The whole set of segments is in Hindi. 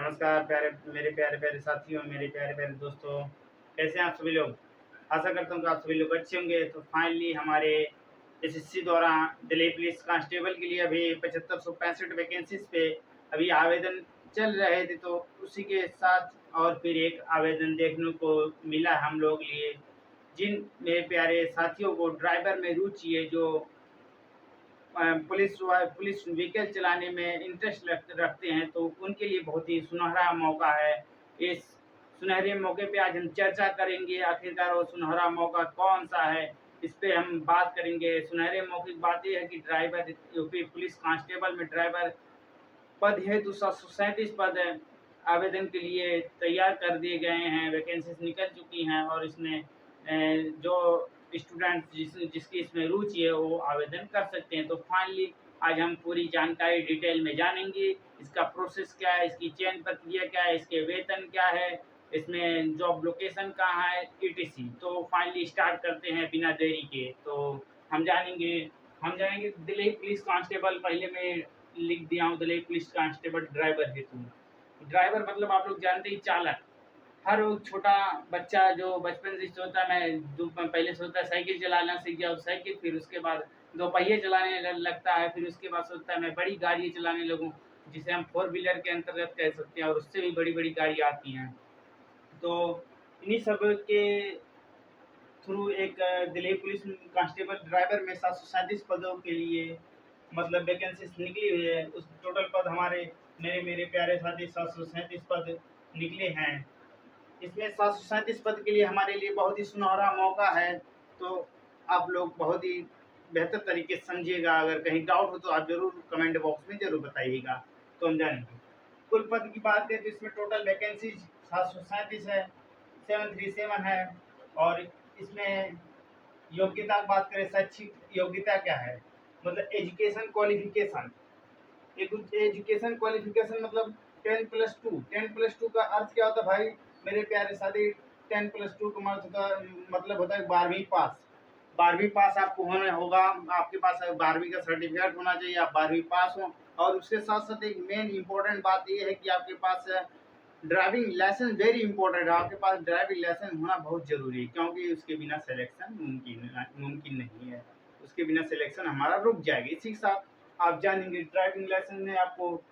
नमस्कार मेरे प्यारे प्यारे साथियों, मेरे प्यारे प्यारे दोस्तों, कैसे हैं आप सभी लोग? आशा करता हूँ कि आप सभी लोग अच्छे होंगे। तो फाइनली हमारे एसएससी द्वारा दिल्ली पुलिस कांस्टेबल के लिए अभी 7565 वैकेंसीज़ पे अभी आवेदन चल रहे थे, तो उसी के साथ और फिर एक आवेदन देखने को मिला हम लोग लिए। जिन मेरे प्यारे साथियों को ड्राइवर में रुचि है, जो पुलिस व्हीकल चलाने में इंटरेस्ट रखते हैं, तो उनके लिए बहुत ही सुनहरा मौका है। इस सुनहरे मौके पे आज हम चर्चा करेंगे, आखिरकार वो सुनहरा मौका कौन-सा है, इस पे हम बात करेंगे। सुनहरे मौके की बात ये है कि ड्राइवर यूपी पुलिस कांस्टेबल में ड्राइवर पद हेतु 737 पद आवेदन के लिए तैयार कर दिए गए हैं, वैकेंसीज़ निकल चुकी हैं और इसमें जो स्टूडेंट जिसकी इसमें रुचि है वो आवेदन कर सकते हैं। तो फाइनली आज हम पूरी जानकारी डिटेल में जानेंगे, इसका प्रोसेस क्या है, इसकी चयन प्रक्रिया क्या है, इसके वेतन क्या है, इसमें जॉब लोकेशन कहाँ है, ईटीसी। तो फाइनली स्टार्ट करते हैं बिना देरी के। तो हम जानेंगे हम जानेंगे दिल्ली पुलिस कांस्टेबल, पहले मैं लिख दिया हूँ दिल्ली पुलिस कांस्टेबल ड्राइवर हेतु। ड्राइवर मतलब आप लोग जानते ही चालक। हर वो छोटा बच्चा जो बचपन से सोचता है, मैं पहले सोचता है साइकिल चलाना सीख जाऊँ, साइकिल, फिर उसके बाद 2 पहिए चलाने लगता है, फिर उसके बाद सोचता है मैं बड़ी गाड़ी चलाने लगूँ, जिसे हम 4 व्हीलर के अंतर्गत कह सकते हैं, और उससे भी बड़ी-बड़ी गाड़ी आती हैं। तो इन्हीं सब के थ्रू एक दिल्ली पुलिस कांस्टेबल ड्राइवर में 737 पदों के लिए मतलब वैकेंसीज निकली हुई है। उस टोटल पद हमारे मेरे मेरे प्यारे साथी 737 पद निकले हैं। इसमें 737 पद के लिए हमारे लिए बहुत ही सुनहरा मौका है। तो आप लोग बहुत ही बेहतर तरीके से समझिएगा। अगर कहीं डाउट हो तो आप ज़रूर कमेंट बॉक्स में ज़रूर बताइएगा, तो हम जानेंगे। कुल पद की बात करें तो इसमें टोटल वैकेंसीज 737 है, 737 है। और इसमें योग्यता की बात करें, शैक्षिक योग्यता क्या है, मतलब एजुकेशन क्वालिफिकेशन। एजुकेशन क्वालिफिकेशन मतलब 10+2। 10+2 का अर्थ क्या होता है भाई मेरे प्यारे साथी? 10+2 का मतलब होता है 12वीं पास। 12वीं पास आपको होना होगा, आपके पास 12वीं का सर्टिफिकेट होना चाहिए, आप 12वीं पास हो। और उसके साथ साथ एक मेन इंपॉर्टेंट बात ये है कि आपके पास ड्राइविंग लाइसेंस वेरी इंपॉर्टेंट है। आपके पास ड्राइविंग लाइसेंस होना बहुत ज़रूरी है, क्योंकि उसके बिना सिलेक्शन मुमकिन नहीं है। उसके बिना सिलेक्शन हमारा रुक जाएगा। इसी के साथ आप जानेंगे ड्राइविंग लाइसेंस में आपको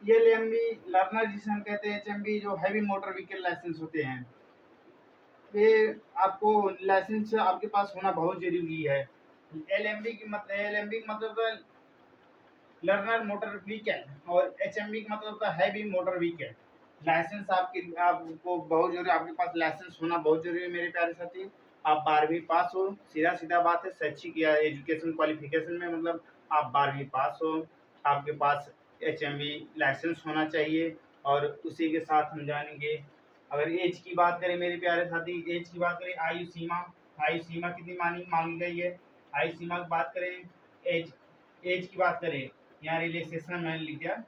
एलएमवी लर्नर जिसे हम कहते हैं, एचएमवी जो हैवी मोटर व्हीकल लाइसेंस होते हैं, ये आपको लाइसेंस आपके पास होना बहुत ज़रूरी है। एलएमवी की मतलब लर्नर मोटर व्हीकल, और एचएमवी का मतलब होता है हैवी मोटर व्हीकल। लाइसेंस आपको बहुत जरूरी, आपके पास लाइसेंस होना बहुत जरूरी है मेरे प्यारे साथी। आप 12वीं पास हो, सीधा सीधा बात है। शैक्षिक या एजुकेशन क्वालिफिकेशन में मतलब आप 12वीं पास हो, आपके पास एचएमवी लाइसेंस होना चाहिए। और उसी के साथ हम जानेंगे, अगर एज की बात करें मेरे प्यारे साथी, एज की बात करें, आयु सीमा कितनी मांगी गई है, आयु सीमा की बात करें, एज एज की बात करें, यहाँ रिलैक्सेशन मैंने लिख दिया,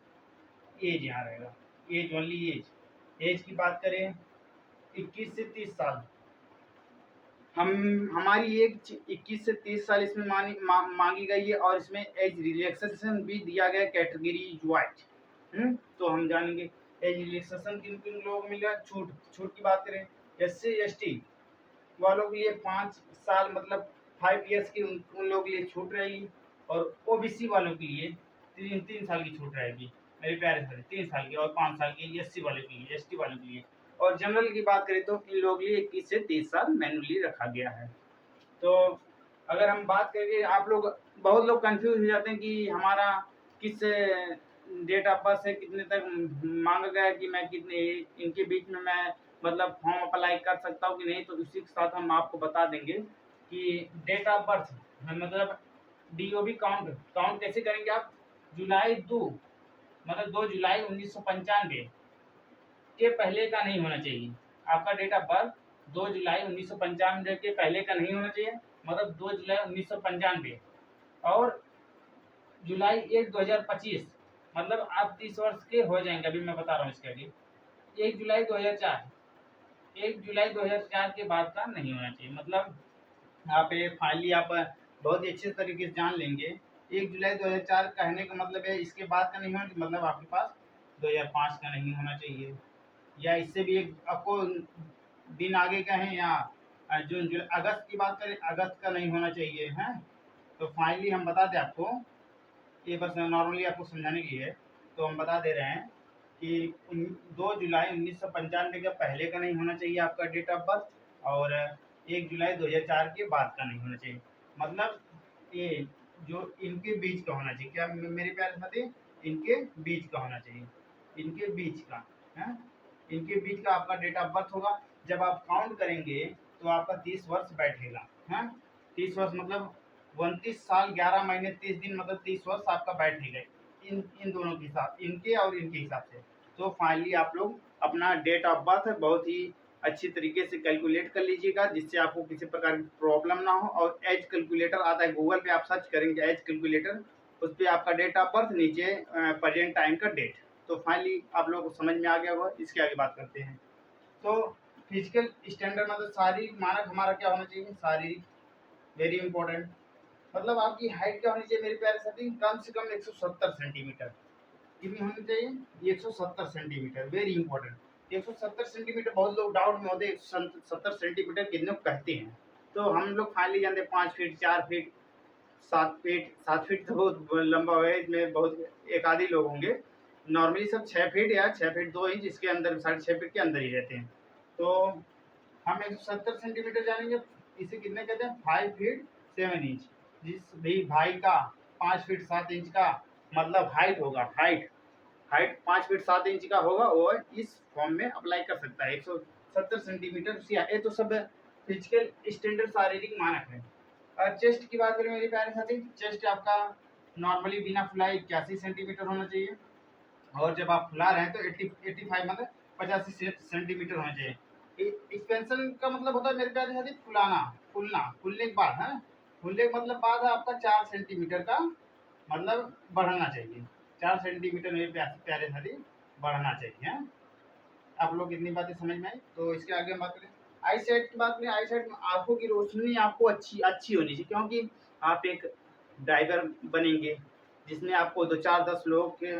एज यहाँ रहेगा, एज ओनली एज। एज की बात करें 21 से 30 साल। हम हमारी एज 21 से 30 साल इसमें मांगी गई है, और इसमें एज रिलैक्सेशन भी दिया गया कैटेगरी वाइज। तो हम जानेंगे एज रिलैक्सेशन किन किन लोगों को मिलेगा। छूट की बात करें, SC ST वालों के लिए 5 साल मतलब 5 ईयर्स की उन लोगों के लिए छूट रहेगी। और ओबीसी वालों के लिए 3 साल की छूट रहेगी मेरे प्यारे साथी, 3 साल की, और 5 साल की एससी वाले के लिए, एसटी वालों के लिए। और जनरल की बात करें तो इन लोगों के लिए 21 से 30 साल मैनुअली रखा गया है। तो अगर हम बात करें, आप लोग बहुत लोग कंफ्यूज हो जाते हैं कि हमारा किस डेट ऑफ बर्थ से कितने तक मांगा गया है, कि मैं कितने इनके बीच में मैं मतलब फॉर्म अप्लाई कर सकता हूँ कि नहीं। तो इसी के साथ हम आपको बता देंगे कि डेट ऑफ बर्थ मतलब डीओबी काउंट कैसे करेंगे आप? जुलाई 2 मतलब 2 जुलाई 1995 के पहले का नहीं होना चाहिए। आपका डेट ऑफ बर्थ 2 जुलाई 1995 के पहले का नहीं होना चाहिए, मतलब 2 जुलाई 1995। और जुलाई 1 2025 मतलब आप 30 वर्ष के हो जाएंगे, अभी मैं बता रहा हूँ इसके आगे। 1 जुलाई 2004, 1 जुलाई 2004 के बाद का नहीं होना चाहिए। मतलब आप ये फाइनली आप बहुत ही अच्छे तरीके से जान लेंगे। 1 जुलाई 2004 कहने का मतलब है इसके बाद का नहीं होना, मतलब आपके पास 2005 का नहीं होना चाहिए, या इससे भी एक आपको दिन आगे का है, या जून जुलाई अगस्त की बात करें, अगस्त का नहीं होना चाहिए है। तो फाइनली हम बता दें आपको, ये बस नॉर्मली आपको समझाने के लिए है, तो हम बता दे रहे हैं कि 2 जुलाई 1995 के पहले का नहीं होना चाहिए आपका डेट ऑफ बर्थ, और 1 जुलाई 2004 के बाद का नहीं होना चाहिए। मतलब ये जो इनके बीच का होना चाहिए, क्या मेरे प्यारे साथी, इनके बीच का होना चाहिए, इनके बीच का है, इनके बीच का आपका डेट ऑफ बर्थ होगा। जब आप काउंट करेंगे तो आपका 30 वर्ष बैठेगा है। 30 वर्ष मतलब 29 साल 11 महीने 30 दिन, मतलब 30 वर्ष आपका बैठेगा इन दोनों के साथ, इनके और इनके हिसाब से। तो फाइनली आप लोग अपना डेट ऑफ बर्थ बहुत ही अच्छी तरीके से कैलकुलेट कर लीजिएगा, जिससे आपको किसी प्रकार की प्रॉब्लम ना हो। और एज कैलकुलेटर आता है, गूगल पे आप सर्च करेंगे एज कैलकुलेटर, उस पर आपका डेट ऑफ बर्थ, नीचे प्रेजेंट टाइम का डेट। तो फाइनली आप लोगों को समझ में आ गया होगा। इसके आगे बात करते हैं। तो फिजिकल स्टैंडर्ड मतलब शारीरिक मानक हमारा क्या होना चाहिए, शारीरिक, वेरी इंपॉर्टेंट। मतलब आपकी हाइट क्या होनी चाहिए मेरे प्यारे साथी, कम से कम 170 सेंटीमीटर। कितनी होनी चाहिए, 170 सेंटीमीटर, वेरी इंपॉर्टेंट। 170 सेंटीमीटर, बहुत लोग डाउट में होते हैं 170 सेंटीमीटर कितने को कहते हैं। तो हम लोग फाइनली जानते हैं 5 फीट, 4 फीट, 7 फीट। 7 फीट तो बहुत लंबा है, इसमें बहुत एक आधे लोग होंगे। नॉर्मली सब 6 फीट या 6 फीट 2 इंच इसके अंदर, 6.5 फीट के अंदर ही रहते हैं। तो हम 170 सेंटीमीटर जानेंगे, इसे कितने कहते हैं, 5 फीट 7 इंच। जिस भी भाई का 5 फीट 7 इंच का मतलब हाइट होगा, हाइट 5 फीट 7 इंच का होगा, वो इस फॉर्म में अप्लाई कर सकता है 170 सेंटीमीटर। ये तो सब फिजिकल स्टैंडर्ड शारीरिक मानक है। और चेस्ट की बात करें मेरे प्यारे साथी, चेस्ट आपका नॉर्मली बिना फुलाए 81 सेंटीमीटर होना चाहिए, और जब आप फुला रहे हैं तो 85 मतलब 85 सेंटीमीटर होना चाहिए। एक्सपेंशन का मतलब होता है मेरे प्यारे साथी फुलाना, फुलने के बाद है, फुलने के मतलब बाद है आपका 4 सेंटीमीटर का मतलब बढ़ना चाहिए, 4 सेंटीमीटर मेरे प्यारे साथी बढ़ना चाहिए है। आप लोग इतनी बातें समझ में आई। तो इसके आगे हम बात करें आई साइट की बात करें। आई साइट में आंखों की रोशनी आपको अच्छी अच्छी होनी चाहिए, क्योंकि आप एक ड्राइवर बनेंगे जिसमें आपको 2 4 10 लोगों के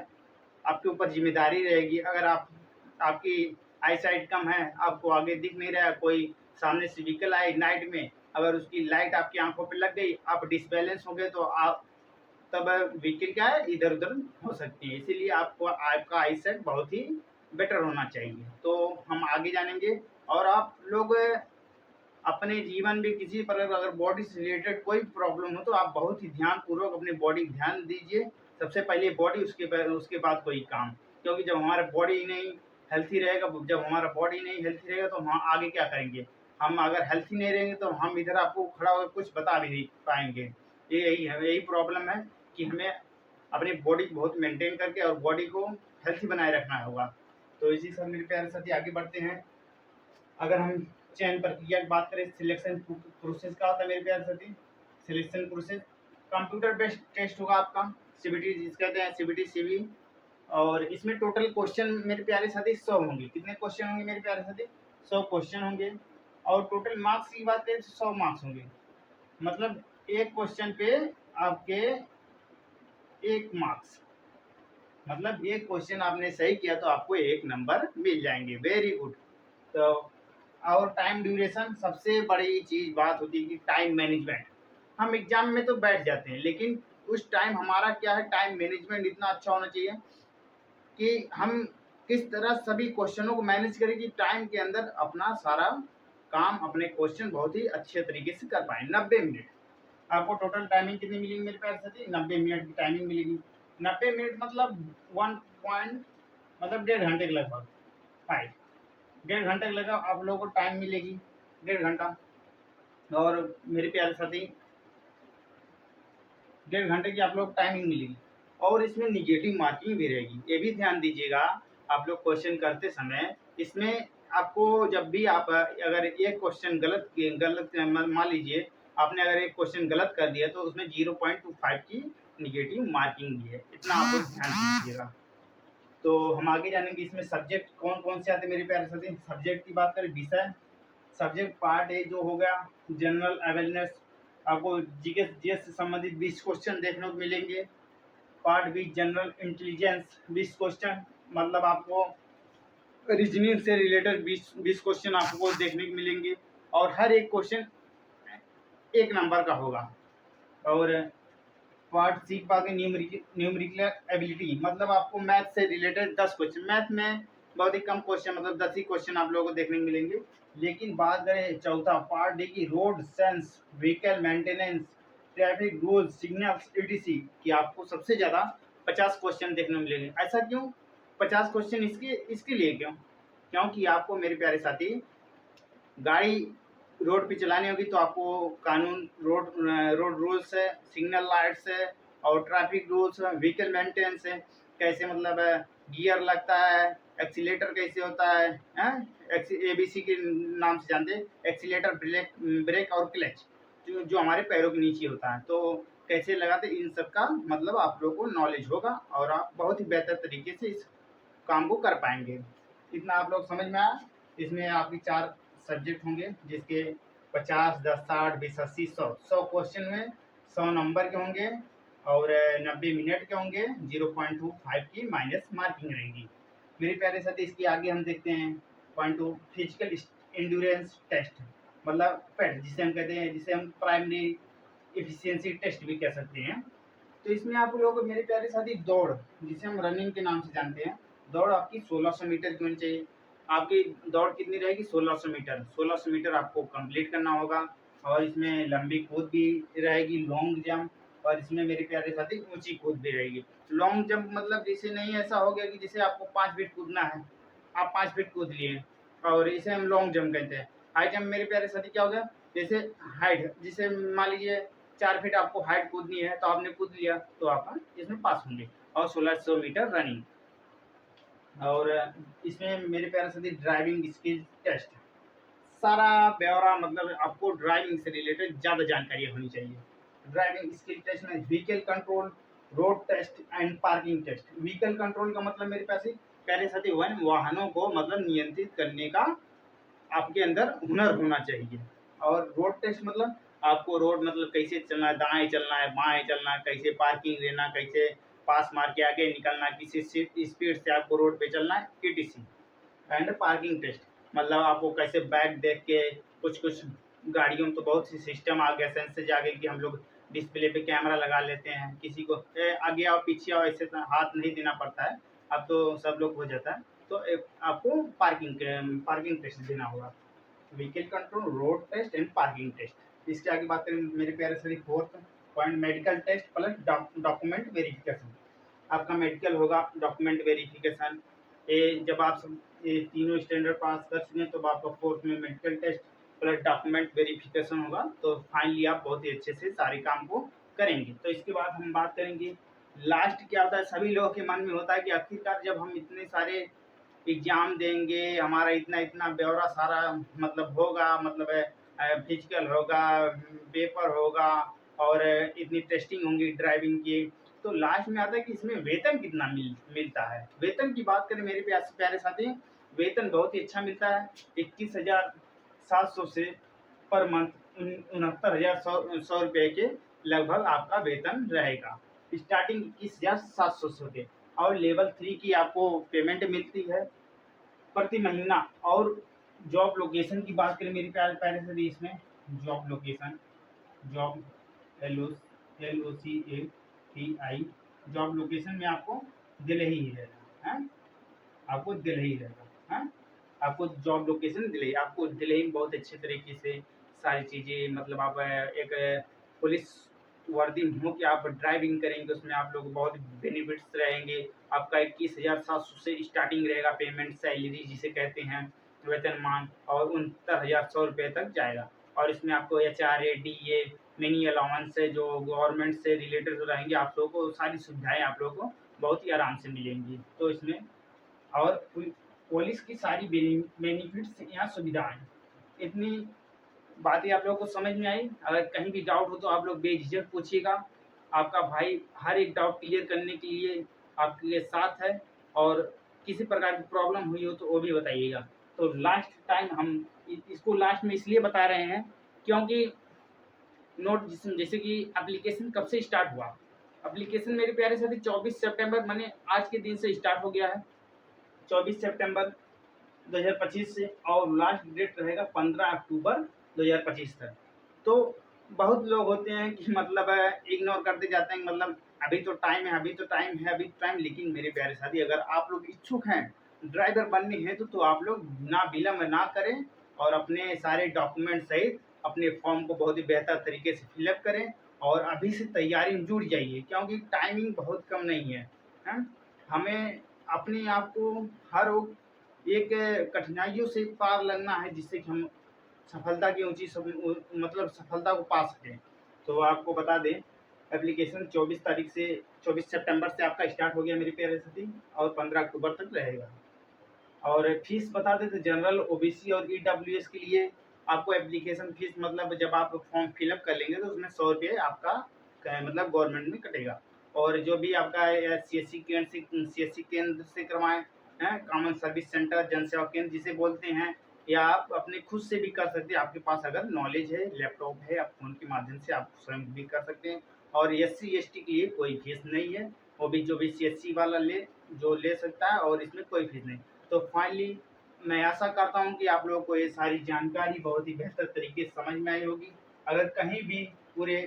आपके ऊपर जिम्मेदारी रहेगी। अगर आपकी आई साइट कम है, आपको आगे दिख नहीं रहा है, कोई सामने से व्हीकल आए नाइट में, अगर उसकी लाइट आपकी आंखों पे लग गई, आप डिसबैलेंस हो गए, तो आप तब व्हीकल क्या है, इधर उधर हो सकती है। इसीलिए आपको आपका आई साइट बहुत ही बेटर होना चाहिए। तो हम आगे जानेंगे। और आप लोग अपने जीवन में किसी पर अगर बॉडी से रिलेटेड कोई प्रॉब्लम हो तो आप बहुत ही ध्यानपूर्वक अपनी बॉडी ध्यान दीजिए। सबसे पहले बॉडी, उसके बाद कोई काम। क्योंकि जब हमारा बॉडी नहीं हेल्थी रहेगा, जब हमारा बॉडी नहीं हेल्थी रहेगा तो हम आगे क्या करेंगे। हम अगर हेल्थी नहीं रहेंगे तो हम इधर आपको खड़ा होकर कुछ बता भी नहीं पाएंगे। यही प्रॉब्लम है कि हमें अपनी बॉडी को बहुत मेंटेन करके और बॉडी को हेल्थी बनाए रखना होगा। तो इसी सब मेरे प्यारे साथी आगे बढ़ते हैं। अगर हम चयन प्रक्रिया की बात करें, सिलेक्शन प्रोसेस का होता है मेरे प्यारे साथी। Selection process computer based test होगा आपका, सीबीटी जिस कहते हैं, सीबीटी सीवी। और इसमें टोटल क्वेश्चन मेरे प्यारे साथी 100 होंगे। कितने क्वेश्चन होंगे मेरे प्यारे साथी, 100 क्वेश्चन होंगे। और टोटल मार्क्स की बात करें तो 100 मार्क्स होंगे। मतलब एक क्वेश्चन पे आपके 1 मार्क्स, मतलब एक क्वेश्चन आपने सही किया तो आपको 1 नंबर मिल जाएंगे। Very good. तो और टाइम ड्यूरेशन, सबसे बड़ी चीज बात होती है कि टाइम मैनेजमेंट। हम एग्जाम में तो बैठ जाते हैं, लेकिन उस टाइम हमारा क्या है, टाइम मैनेजमेंट इतना अच्छा होना चाहिए कि हम किस तरह सभी क्वेश्चनों को मैनेज करें कि टाइम के अंदर अपना सारा काम, अपने क्वेश्चन बहुत ही अच्छे तरीके से कर पाए। 90 मिनट आपको टोटल टाइमिंग कितनी मिलेगी मेरे प्यारे साथी, 90 मिनट की टाइमिंग मिलेगी। 90 मिनट मतलब 1 पॉइंट मतलब 1.5 घंटे के लगभग, 1.5 घंटे के लगभग आप लोगों को टाइम मिलेगी, 1.5 घंटा। और मेरे प्यारे साथी 1.5 घंटे की आप लोग टाइमिंग मिलेगी। और इसमें निगेटिव मार्किंग भी रहेगी, ये भी ध्यान दीजिएगा आप लोग क्वेश्चन करते समय। इसमें आपको जब भी आप अगर एक क्वेश्चन गलत मान लीजिए आपने अगर एक क्वेश्चन गलत कर दिया तो उसमें 0.25 की निगेटिव मार्किंग भी है, इतना आप लोग ध्यान दीजिएगा। तो हम आगे जानेंगे इसमें सब्जेक्ट कौन कौन से आते हैं मेरे प्यारे साथी। सब्जेक्ट की बात करें, विषय सब्जेक्ट पार्ट ए जो हो गया जनरल अवेयरनेस, आपको जीएस से संबंधित 20 क्वेश्चन देखने को मिलेंगे। Part B general intelligence 20 question, मतलब आपको रीजनिंग से रिलेटेड 20 क्वेश्चन आपको देखने को मिलेंगे और हर एक क्वेश्चन 1 नंबर का होगा। और पार्ट सीख पाओगे न्यूमेरिकल एबिलिटी, मतलब आपको मैथ से रिलेटेड 10 क्वेश्चन, मैथ में बहुत ही कम क्वेश्चन मतलब 10 ही क्वेश्चन आप लोगों को देखने को मिलेंगे। लेकिन बात करें चौथा पार्ट डी की road sense, vehicle maintenance, traffic rules, signals etc की आपको सबसे ज़्यादा 50 क्वेश्चन देखने को मिलेंगे। ऐसा क्यों 50 क्वेश्चन? इसके लिए क्यों? क्योंकि आपको मेरे प्यारे साथी गाड़ी रोड पे चलानी होगी तो आपको कानून रोड रूल्स है, सिग्नल लाइट्स है और ट्रैफिक रूल्स है, व्हीकल मेंटेनेंस है, कैसे मतलब गियर लगता है, एक्सीलेटर कैसे होता है, एबीसी के नाम से जानते हैं, एक्सीलेटर, ब्रेक और क्लच, जो हमारे पैरों के नीचे होता है, तो कैसे लगाते, इन सब का मतलब आप लोगों को नॉलेज होगा और आप बहुत ही बेहतर तरीके से इस काम को कर पाएंगे। इतना आप लोग समझ में आया। इसमें आपकी 4 सब्जेक्ट होंगे जिसके 50, 10, 60, 20, 80, 100 क्वेश्चन में 100 नंबर के होंगे और 90 मिनट के होंगे। 0.25 की माइनस मार्किंग रहेगी। मेरे प्यारे साथी इसके आगे हम देखते हैं पॉइंट 2 फिजिकल एंड्योरेंस टेस्ट, मतलब पैट जिसे हम कहते हैं, जिसे हम प्राइमरी एफिशिएंसी टेस्ट भी कह सकते हैं। तो इसमें आप लोगों को मेरे प्यारे साथी दौड़, जिसे हम रनिंग के नाम से जानते हैं, दौड़ आपकी 1600 मीटर की होनी चाहिए। आपकी दौड़ कितनी रहेगी? 1600 मीटर। 1600 मीटर आपको कंप्लीट करना होगा और इसमें लंबी कूद भी रहेगी, लॉन्ग जंप, और इसमें मेरे प्यारे साथी ऊंची कूद भी रहेगी। लॉन्ग जंप मतलब जैसे नहीं ऐसा हो गया कि जैसे आपको 5 फीट कूदना है, आप 5 फीट कूद लिए और इसे हम लॉन्ग जंप कहते हैं। हाई जंप मेरे प्यारे साथी क्या हो गया? जैसे हाइट, जिसे मान लीजिए 4 फीट आपको हाइट कूदनी है तो आपने कूद लिया तो आप इसमें पास होंगे। और 1600 मीटर रनिंग। और इसमें मेरे प्यारे साथी ड्राइविंग स्किल टेस्ट, सारा ब्यौरा मतलब आपको ड्राइविंग से रिलेटेड ज़्यादा जानकारी होनी चाहिए। ड्राइविंग स्किल टेस्ट में vehicle control, road test and parking test. Vehicle control का मतलब मेरे पास प्यारे साथी वाहनों को मतलब नियंत्रित करने का आपके अंदर हुनर होना चाहिए। और रोड टेस्ट मतलब आपको रोड मतलब कैसे चलना है, दाएं चलना है, बाएं चलना है, कैसे पार्किंग लेना, कैसे पास मार के आगे निकलना, किसी स्पीड से आपको रोड पे चलना है, ईटीसी। एंड पार्किंग टेस्ट मतलब आपको कैसे बैक देख के, कुछ गाड़ियों में तो बहुत सी सिस्टम आ गया, सेंसर आ गए कि हम लोग डिस्प्ले पे कैमरा लगा लेते हैं, किसी को आगे आओ पीछे आओ ऐसे हाथ नहीं देना पड़ता है, अब तो सब लोग हो जाता है। तो आपको पार्किंग टेस्ट देना होगा। Vehicle control, road test and parking test. इसके आगे बात करें मेरे प्यारे सभी, 4th point medical test plus document verification. आपका मेडिकल होगा, डॉक्यूमेंट वेरिफिकेशन। ये जब आप सब ये तीनों स्टैंडर्ड पास कर चुके हैं तो आपका 4th में medical test plus document verification होगा, तो फाइनली आप बहुत ही अच्छे से सारे काम को करेंगे। तो इसके बाद हम बात करेंगे लास्ट क्या होता है। सभी लोगों के मन में होता है कि आखिरकार जब हम इतने सारे एग्जाम देंगे, हमारा इतना इतना ब्यौरा सारा मतलब होगा, मतलब फिजिकल होगा, पेपर होगा और इतनी टेस्टिंग होंगी ड्राइविंग की, तो लास्ट में आता है कि इसमें वेतन कितना मिलता है। वेतन की बात करें मेरे प्यारे साथी, वेतन बहुत ही अच्छा मिलता है। 21,700 से पर मंथ 69,100 रुपये के लगभग आपका वेतन रहेगा। स्टार्टिंग 21,700 से और लेवल 3 की आपको पेमेंट मिलती है प्रति महीना। और जॉब लोकेशन की बात करें मेरी प्यारे प्यारे से, इसमें job location, job LOCATI, job location में आपको दिल्ली ही रहेगा, है आपको दिल्ली ही रहेगा, है आपको जॉब लोकेशन दिल्ली। आपको दिल्ली में बहुत अच्छे तरीके से सारी चीज़ें मतलब आप एक पुलिस वर्दी हो कि आप ड्राइविंग करेंगे, उसमें आप लोग बहुत बेनिफिट्स रहेंगे। आपका 21,700 से स्टार्टिंग रहेगा पेमेंट, सैलरी जिसे कहते हैं, वेतनमान, और 69,100 रुपये तक जाएगा। और इसमें आपको HRA DA मिनी अलाउंस है जो गवर्नमेंट से रिलेटेड रहेंगे, आप लोगों को सारी सुविधाएं आप लोगों को बहुत ही आराम से मिलेंगी। तो इसमें और पुलिस की सारी बेनिफिट्स या सुविधाएं, इतनी बातें आप लोगों को समझ में आई। अगर कहीं भी डाउट हो तो आप लोग बेझिझक पूछिएगा, आपका भाई हर एक डाउट क्लियर करने के लिए आपके साथ है। और किसी प्रकार की प्रॉब्लम हुई हो तो वो भी बताइएगा। तो लास्ट टाइम हम इसको लास्ट में इसलिए बता रहे हैं क्योंकि नोट जैसे कि एप्लीकेशन कब से स्टार्ट हुआ। एप्लीकेशन मेरे प्यारे साथी 24 सितंबर माने आज के दिन से स्टार्ट हो गया है। 24 सितंबर 2025 से, और लास्ट डेट रहेगा 15 अक्टूबर 2025 तक। तो बहुत लोग होते हैं कि मतलब इग्नोर करते जाते हैं, मतलब अभी तो टाइम है, अभी तो टाइम है, अभी तो टाइम। लेकिन मेरे प्यारे साथी, अगर आप लोग इच्छुक हैं ड्राइवर बनने हेतु, तो आप लोग ना विलम्ब ना करें और अपने सारे डॉक्यूमेंट सहित अपने फॉर्म को बहुत ही बेहतर तरीके से फिलअप करें और अभी से तैयारी में जुट जाइए, क्योंकि टाइमिंग बहुत कम नहीं है? हमें अपने आप को हर वो एक कठिनाइयों से पार लगना है, जिससे कि हम सफलता की ऊँची मतलब सफलता को पा सकें। तो आपको बता दें, एप्लीकेशन 24 तारीख से 24 सितंबर से आपका स्टार्ट हो गया मेरे प्यारे साथी, और 15 अक्टूबर तक रहेगा। और फीस बता दें तो जनरल, ओबीसी और ईडब्ल्यूएस के लिए आपको एप्लीकेशन फीस, मतलब जब आप फॉर्म फिलअप कर लेंगे तो उसमें 100 रुपये आपका मतलब गवर्नमेंट में कटेगा। और जो भी आपका सीएससी केंद्र से करवाएं हैं, कॉमन सर्विस सेंटर, जन सेवा केंद्र जिसे बोलते हैं, या आप अपने खुद से भी कर सकते हैं। आपके पास अगर नॉलेज है, लैपटॉप है, आप फ़ोन के माध्यम से आप स्वयं भी कर सकते हैं। और एससी एसटी के लिए कोई फीस नहीं है, वो भी जो भी सीएससी वाला जो ले सकता है, और इसमें कोई फीस नहीं। तो फाइनली मैं आशा करता हूँ कि आप लोगों को ये सारी जानकारी बहुत ही बेहतर तरीके से समझ में आई होगी। अगर कहीं भी पूरे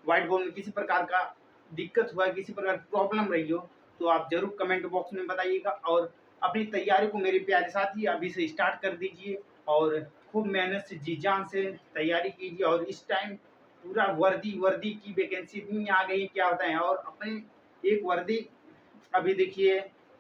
व्हाइट बोर्ड में किसी प्रकार का दिक्कत हुआ है, किसी प्रकार की प्रॉब्लम रही हो, तो आप ज़रूर कमेंट बॉक्स में बताइएगा। और अपनी तैयारी को मेरे प्यारे साथी अभी से स्टार्ट कर दीजिए, और खूब मेहनत से जी जान से तैयारी कीजिए। और इस टाइम पूरा वर्दी की वैकेंसी इतनी आ गई, क्या बताएं। और अपने एक वर्दी, अभी देखिए,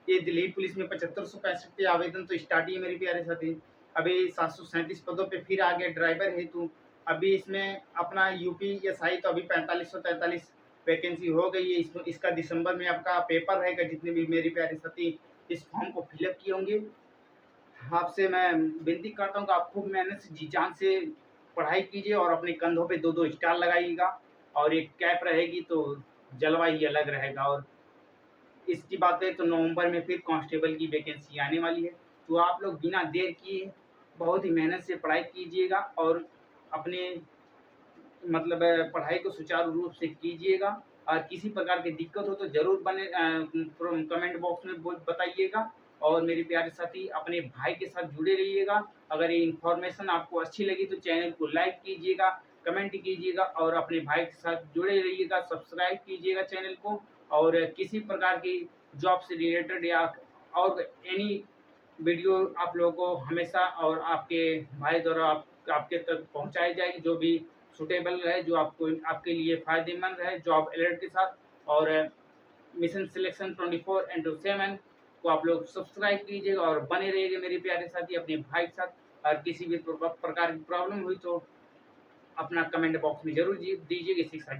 ये दिल्ली पुलिस में 7565 पे आवेदन तो स्टार्ट ही है मेरे प्यारे साथी। अभी 737 पदों पे फिर आ गया ड्राइवर हेतु। अभी इसमें अपना यूपीएसआई तो अभी 4543 वैकेंसी हो गई है। इसका दिसंबर में आपका पेपर रहेगा। जितने भी मेरे प्यारे साथी इस फॉर्म को फिलअप किए होंगे, आपसे मैं विनती करता हूँ कि आप खूब मेहनत से जी जान से पढ़ाई कीजिए और अपने कंधों पे 2-2 स्टार लगाइएगा, और एक कैप रहेगी तो जलवा ही अलग रहेगा। और इसकी बात करें तो नवंबर में फिर कांस्टेबल की वैकेंसी आने वाली है। तो आप लोग बिना देर किए बहुत ही मेहनत से पढ़ाई कीजिएगा, और अपने मतलब पढ़ाई को सुचारू रूप से कीजिएगा। और किसी प्रकार की दिक्कत हो तो ज़रूर कमेंट बॉक्स में बताइएगा। और मेरे प्यारे साथी, अपने भाई के साथ जुड़े रहिएगा। अगर ये इन्फॉर्मेशन आपको अच्छी लगी तो चैनल को लाइक कीजिएगा, कमेंट कीजिएगा, और अपने भाई के साथ जुड़े रहिएगा, सब्सक्राइब कीजिएगा चैनल को। और किसी प्रकार की जॉब से रिलेटेड या और एनी वीडियो आप लोगों को हमेशा और आपके भाई द्वारा आपके तक पहुंचाई जाएगी, जो भी सूटेबल रहे, जो आपको आपके लिए फ़ायदेमंद रहे जॉब अलर्ट के साथ। और मिशन सिलेक्शन 24/7 को आप लोग सब्सक्राइब कीजिएगा और बने रहिएगा मेरे प्यारे साथी अपने भाई के साथ। और किसी भी प्रकार की प्रॉब्लम हुई तो अपना कमेंट बॉक्स में ज़रूर दीजिएगा। इसी के साथ